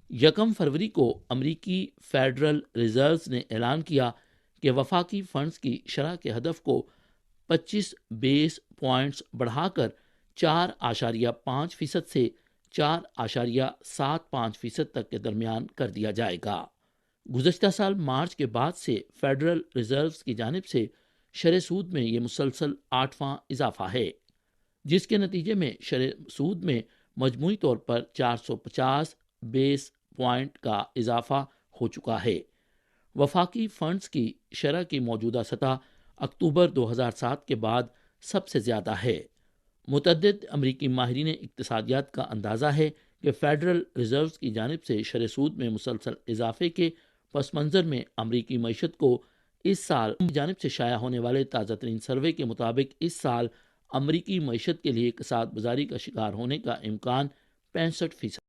یکم فروری کو امریکی فیڈرل ریزروز نے اعلان کیا کہ وفاقی فنڈز کی شرح کے ہدف کو 25 بیس پوائنٹس بڑھا کر 4.5% سے 4.75% تک کے درمیان کر دیا جائے گا۔ گزشتہ سال مارچ کے بعد سے فیڈرل ریزروز کی جانب سے شرح سود میں یہ مسلسل 8واں اضافہ ہے، جس کے نتیجے میں شرح سود میں مجموعی طور پر 450 بیس پوائنٹ کا اضافہ ہو چکا ہے۔ وفاقی فنڈز کی شرح کی موجودہ سطح اکتوبر 2007 کے بعد سب سے زیادہ ہے۔ متعدد امریکی ماہرین اقتصادیات کا اندازہ ہے کہ فیڈرل ریزروز کی جانب سے شرح سود میں مسلسل اضافے کے پس منظر میں امریکی معیشت کو اس سال جانب سے شائع ہونے والے تازہ ترین سروے کے مطابق اس سال امریکی معیشت کے لیے کساد بازاری کا شکار ہونے کا امکان 65%